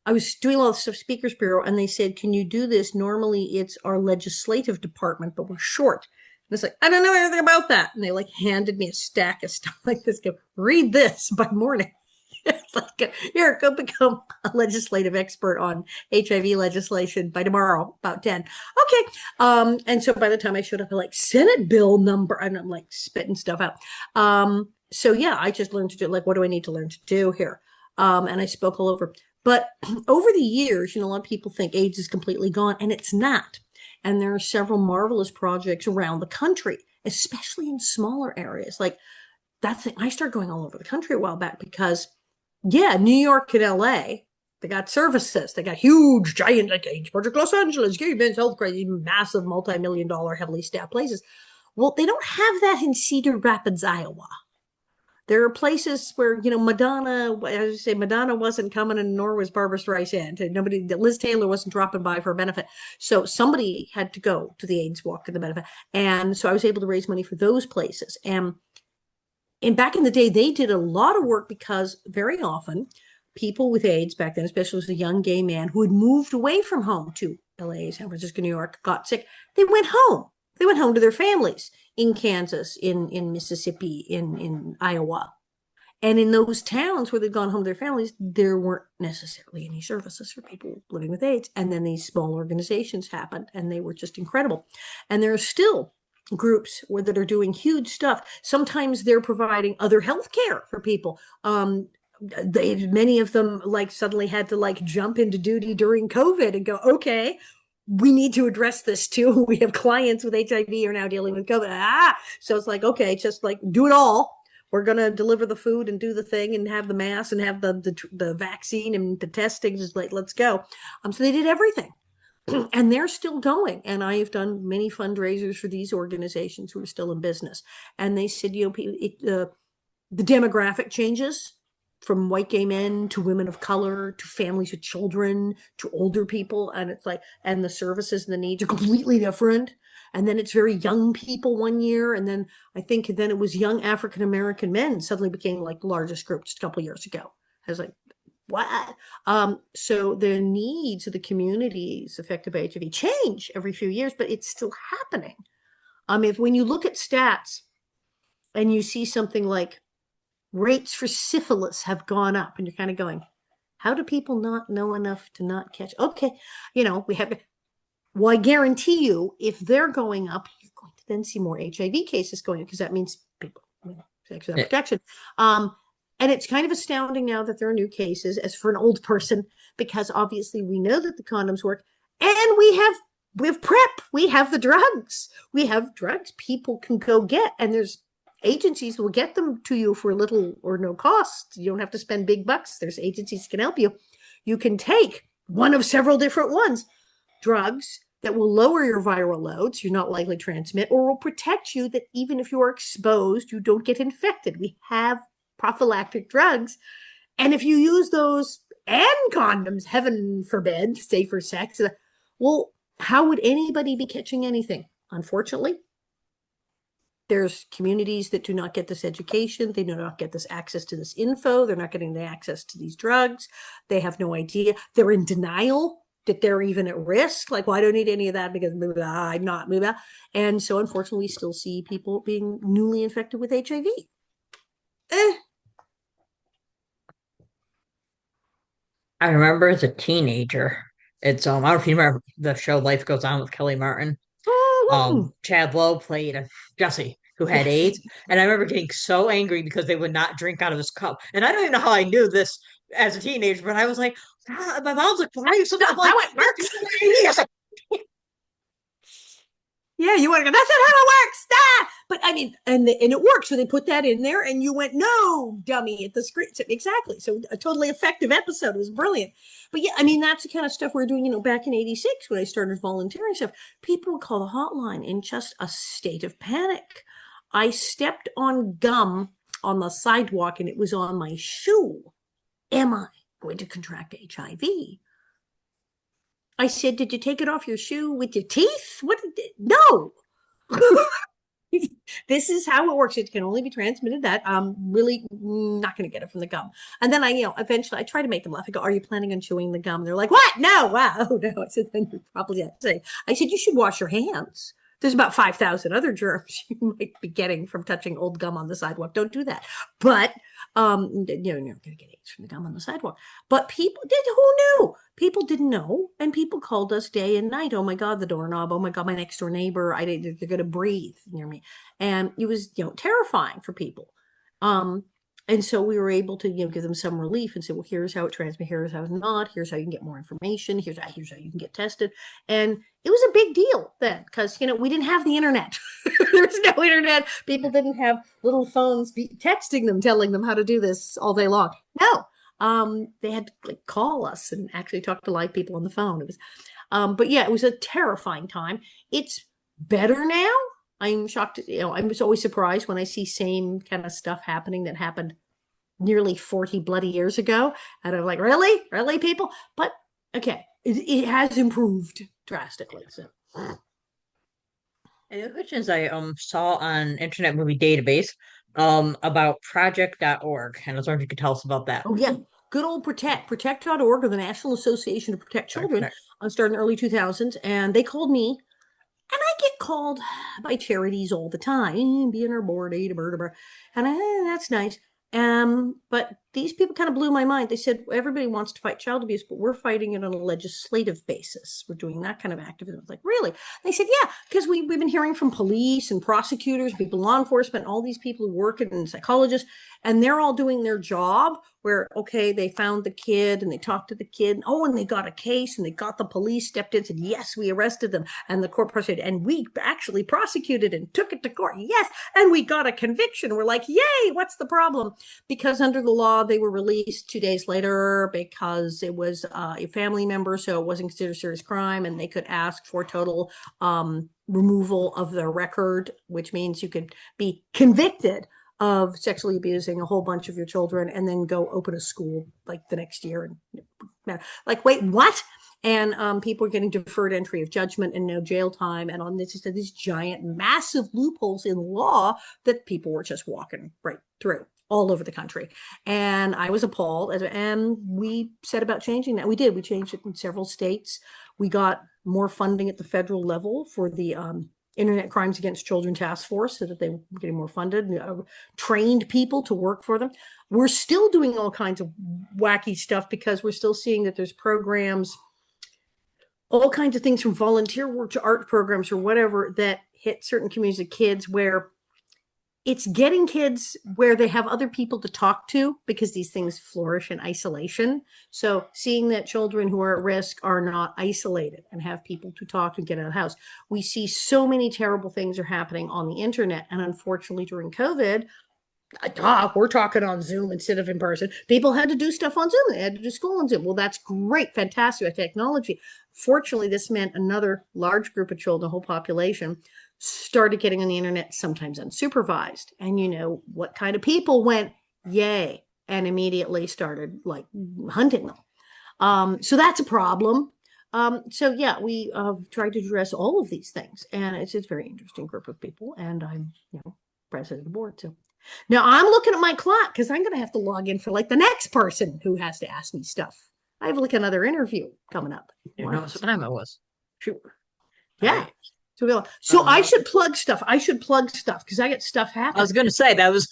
S2: I was doing all the stuff, Speakers Bureau, and they said, "Can you do this?" Normally, it's our legislative department, but we're short. And it's like, I don't know anything about that. And they like handed me a stack of stuff like this. Go, read this by morning. It's like, here, go become a legislative expert on HIV legislation by tomorrow, about 10. Okay. And so by the time I showed up, I like Senate bill number, and I'm like spitting stuff out. So yeah, I just learned to do, like, what do I need to learn to do here? And I spoke all over. But over the years, a lot of people think AIDS is completely gone, and it's not. And there are several marvelous projects around the country, especially in smaller areas. Like that's it. I started going all over the country a while back because, yeah, New York and LA, they got services. They got huge, giant, like AIDS Project Los Angeles, gay men's health crisis, massive multi-million-dollar, heavily staffed places. Well, they don't have that in Cedar Rapids, Iowa. There are places where, Madonna, as I say, Madonna wasn't coming and nor was Barbara Streisand. And Liz Taylor wasn't dropping by for a benefit. So somebody had to go to the AIDS walk and the benefit. And so I was able to raise money for those places. And back in the day, they did a lot of work because very often people with AIDS back then, especially as a young gay man who had moved away from home to LA, San Francisco, New York, got sick, they went home. They went home to their families in Kansas, in Mississippi, in Iowa. And in those towns where they'd gone home to their families, there weren't necessarily any services for people living with AIDS. And then these small organizations happened, and they were just incredible. And there are still groups that are doing huge stuff. Sometimes they're providing other health care for people. Many of them suddenly had to jump into duty during COVID and go, okay, we need to address this too. We have clients with HIV who are now dealing with COVID. So it's like, okay, just do it all. We're going to deliver the food and do the thing and have the mask and have the vaccine and the testing. Just let's go. So they did everything. And they're still going. And I have done many fundraisers for these organizations who are still in business. And they said, the demographic changes from white gay men to women of color to families with children to older people. And it's and the services and the needs are completely different. And then it's very young people one year. And then I think then it was young African-American men suddenly became the largest group just a couple of years ago. I was like, what? So the needs of the communities affected by HIV change every few years, but it's still happening. When you look at stats and you see something like rates for syphilis have gone up, and you're kind of going, how do people not know enough to not catch? Okay, we have. Well, I guarantee you, if they're going up, you're going to then see more HIV cases going up because that means people sexual protection. And it's kind of astounding now that there are new cases as for an old person, because obviously we know that the condoms work, and we have PrEP, we have the drugs, people can go get, and there's agencies will get them to you for little or no cost. You don't have to spend big bucks. There's agencies can help you. You can take one of several different ones, drugs that will lower your viral loads, you're not likely to transmit, or will protect you that even if you are exposed, you don't get infected. We have prophylactic drugs. And if you use those and condoms, heaven forbid, safer sex, well, how would anybody be catching anything? Unfortunately, there's communities that do not get this education. They do not get this access to this info. They're not getting the access to these drugs. They have no idea. They're in denial that they're even at risk. Like, well, I don't need any of that because blah, blah, blah, I'm not. Blah, blah. And so, unfortunately, we still see people being newly infected with HIV.
S1: I remember as a teenager, I don't know if you remember the show Life Goes On with Kelly Martin.
S2: Oh,
S1: Chad Lowe played Jesse who had
S2: yes.
S1: AIDS, and I remember getting so angry because they would not drink out of his cup. And I don't even know how I knew this as a teenager, but I was like, "Ah," my mom's like, "Why are you so
S2: That's
S1: I'm
S2: not
S1: like,
S2: how it
S1: "You're
S2: works.
S1: I was like,
S2: Yeah, you want to go, that's not how it works. Ah! But I mean, and it worked. So they put that in there and you went, no, dummy, at the screen. So, exactly. So a totally effective episode. It was brilliant. But yeah, I mean, that's the kind of stuff we're doing, back in 86 when I started volunteering stuff. People would call the hotline in just a state of panic. I stepped on gum on the sidewalk and it was on my shoe. Am I going to contract HIV? I said, did you take it off your shoe with your teeth? What? No. This is how it works. It can only be transmitted that. I'm really not going to get it from the gum. And then eventually I try to make them laugh. I go, are you planning on chewing the gum? They're like, what? No. Wow. No. I said, then you probably have to say, I said, you should wash your hands. There's about 5,000 other germs you might be getting from touching old gum on the sidewalk. Don't do that. But, you're going to get AIDS from the gum on the sidewalk. But people did, who knew? People didn't know. And people called us day and night. Oh my God, the doorknob. Oh my God, my next door neighbor. They're going to breathe near me. And it was, terrifying for people. And so we were able to, give them some relief and say, well, here's how it transmits, here's how it's not, here's how you can get more information, here's how you can get tested. And it was a big deal then because, we didn't have the internet. There was no internet. People didn't have little phones texting them, telling them how to do this all day long. No, they had to call us and actually talk to live people on the phone. It was, but yeah, it was a terrifying time. It's better now. I'm shocked. I'm just always surprised when I see same kind of stuff happening that happened nearly 40 bloody years ago. And I'm like, really? Really, people? But okay, it has improved drastically. So.
S1: And the questions I saw on Internet Movie Database about project.org, and I was wondering if you could tell us about that.
S2: Oh, yeah. Good old Protect.org, or the National Association to Protect Children, started in the early 2000s. And they called me. And I get called by charities all the time, being our board aide, and that's nice. But these people kind of blew my mind. They said, everybody wants to fight child abuse, but we're fighting it on a legislative basis. We're doing that kind of activism. I was like, really? And they said, yeah, because we've been hearing from police and prosecutors, people, law enforcement, all these people who work and psychologists, and they're all doing their job where, okay, they found the kid and they talked to the kid. And they got a case and they got the police stepped in and said, yes, we arrested them. And the court prosecuted, and we actually prosecuted and took it to court. Yes. And we got a conviction. We're like, yay, what's the problem? Because under the law, they were released 2 days later because it was a family member. So it wasn't considered a serious crime. And they could ask for total removal of their record, which means you could be convicted of sexually abusing a whole bunch of your children and then go open a school like the next year. And like, wait, what? And people are getting deferred entry of judgment and no jail time. And on these giant, massive loopholes in law that people were just walking right through all over the country. And I was appalled. And we set about changing that. We did. We changed it in several states. We got more funding at the federal level for the Internet Crimes Against Children Task Force so that they were getting more funded, trained people to work for them. We're still doing all kinds of wacky stuff because we're still seeing that there's programs, all kinds of things from volunteer work to art programs or whatever that hit certain communities of kids where it's getting kids where they have other people to talk to because these things flourish in isolation. So seeing that children who are at risk are not isolated and have people to talk to, get out of the house. We see so many terrible things are happening on the internet. And unfortunately, during COVID, We're talking on Zoom instead of in person. People had to do stuff on Zoom. They had to do school on Zoom. Well, that's great, fantastic technology. Fortunately, this meant another large group of children, the whole population, started getting on the internet, sometimes unsupervised. And you know what kind of people went, yay, and immediately started like hunting them. So that's a problem. So yeah, we tried to address all of these things, and it's a very interesting group of people. And I'm, president of the board. So now I'm looking at my clock because I'm going to have to log in for like the next person who has to ask me stuff. I have like another interview coming up.
S1: You know what time it was? Shoot.
S2: Yeah.
S1: Right.
S2: So I should plug stuff. I should plug stuff because I get stuff
S1: I
S2: happening.
S1: was going to say that was,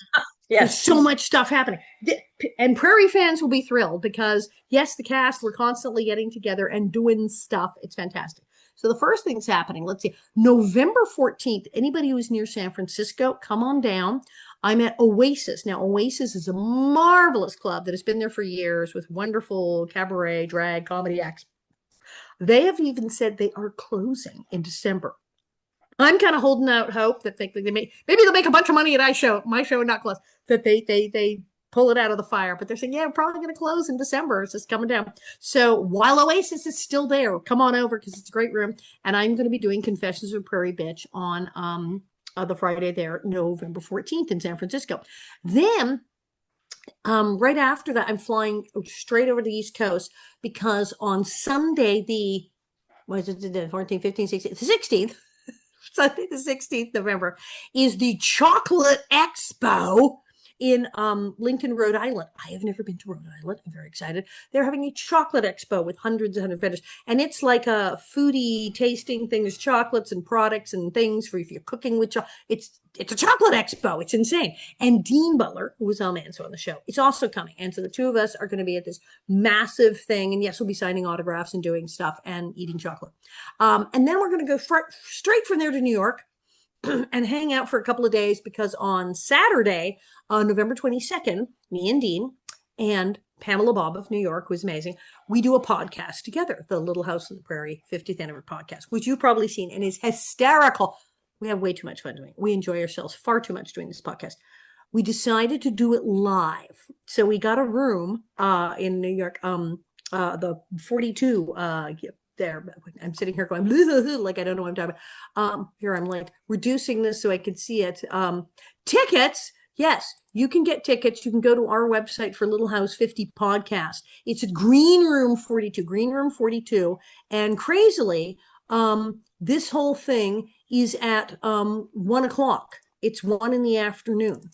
S2: There's
S1: yes.
S2: so much stuff happening. And Prairie fans will be thrilled because, yes, the cast, we're constantly getting together and doing stuff. It's fantastic. So the first thing's happening, let's see, November 14th, anybody who's near San Francisco, come on down. I'm at Oasis. Now, Oasis is a marvelous club that has been there for years with wonderful cabaret, drag, comedy acts. They have even said they are closing in December. I'm kind of holding out hope that maybe they'll make a bunch of money at my show not close, that they pull it out of the fire. But they're saying, yeah, we're probably going to close in December. It's just coming down. So while Oasis is still there, come on over because it's a great room. And I'm going to be doing Confessions of a Prairie Bitch on the Friday there, November 14th in San Francisco. Then right after that, I'm flying straight over to the East Coast because on Sunday, the 14th, 15th, 16th, the 16th, Sunday the 16th November, is the Chocolate Expo in Lincoln, Rhode Island. I have never been to Rhode Island. I'm very excited. They're having a chocolate expo with hundreds and hundreds of vendors. And it's like a foodie tasting thing. There's chocolates and products and things for if you're cooking with chocolate. It's a chocolate expo. It's insane. And Dean Butler, who was also on the show, is also coming. And so the two of us are going to be at this massive thing. And yes, we'll be signing autographs and doing stuff and eating chocolate. And then we're going to go straight from there to New York and hang out for a couple of days because on Saturday, November 22nd, me and Dean and Pamela Bob of New York, who's amazing, we do a podcast together, the Little House on the Prairie 50th Anniversary podcast, which you've probably seen and is hysterical. We have way too much fun doing it. We enjoy ourselves far too much doing this podcast. We decided to do it live. So we got a room in New York, the 42 there. I'm sitting here going like I don't know what I'm talking about. Here I'm like reducing this so I can see it. Tickets, yes, you can get tickets. You can go to our website for Little House 50 podcast. It's at Green Room 42, and crazily, this whole thing is at 1:00. It's 1 in the afternoon.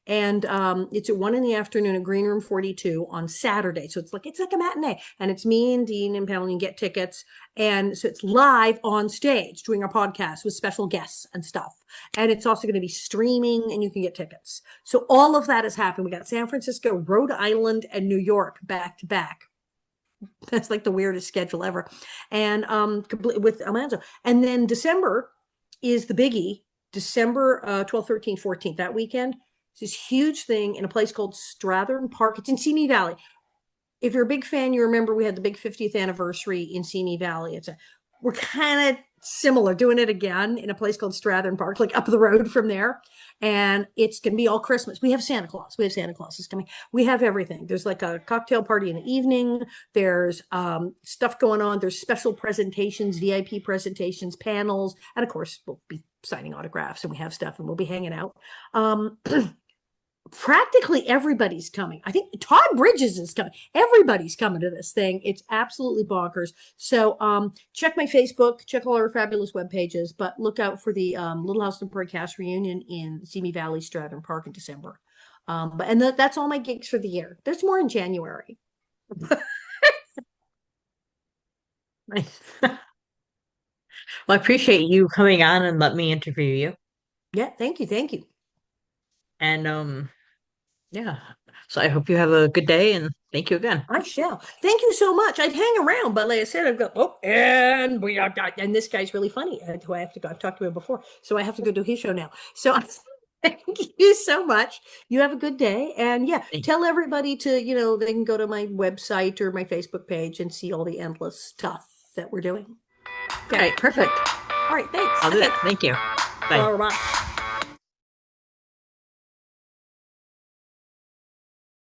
S2: And it's at 1 in the afternoon at Green Room 42 on Saturday. So it's like a matinee. And it's me and Dean and Pamela, and get tickets. And so it's live on stage doing our podcast with special guests and stuff. And it's also going to be streaming and you can get tickets. So all of that has happened. We got San Francisco, Rhode Island, and New York back to back. That's like the weirdest schedule ever. And with Almanzo. And then December is the biggie. December 12th, 13th, 14th, that weekend. It's this huge thing in a place called Strathern Park. It's in Simi Valley. If you're a big fan, you remember we had the big 50th anniversary in Simi Valley. We're kind of similar, doing it again in a place called Strathern Park, like up the road from there. And it's going to be all Christmas. We have Santa Claus. Santa Claus is coming. We have everything. There's like a cocktail party in the evening. There's stuff going on. There's special presentations, VIP presentations, panels. And of course, we'll be signing autographs and we have stuff and we'll be hanging out. Practically everybody's coming. I think Todd Bridges is coming. Everybody's coming to this thing. It's absolutely bonkers. So check my Facebook, check all our fabulous web pages, but look out for the Little House on the Prairie cast reunion in Simi Valley, Strathern Park in December. That's all my gigs for the year. There's more in January.
S1: Well, I appreciate you coming on and let me interview you.
S2: Yeah, thank you.
S1: And yeah. So I hope you have a good day and thank you again.
S2: I shall. Thank you so much. I'd hang around, but like I said, I've got and this guy's really funny. Who I have to go. I've talked to him before, so I have to go do his show now. So thank you so much. You have a good day, and yeah, tell everybody to they can go to my website or my Facebook page and see all the endless stuff that we're doing.
S1: Okay. All right, perfect.
S2: All right, thanks.
S1: I'll do that. Thank you. Bye.
S2: All right.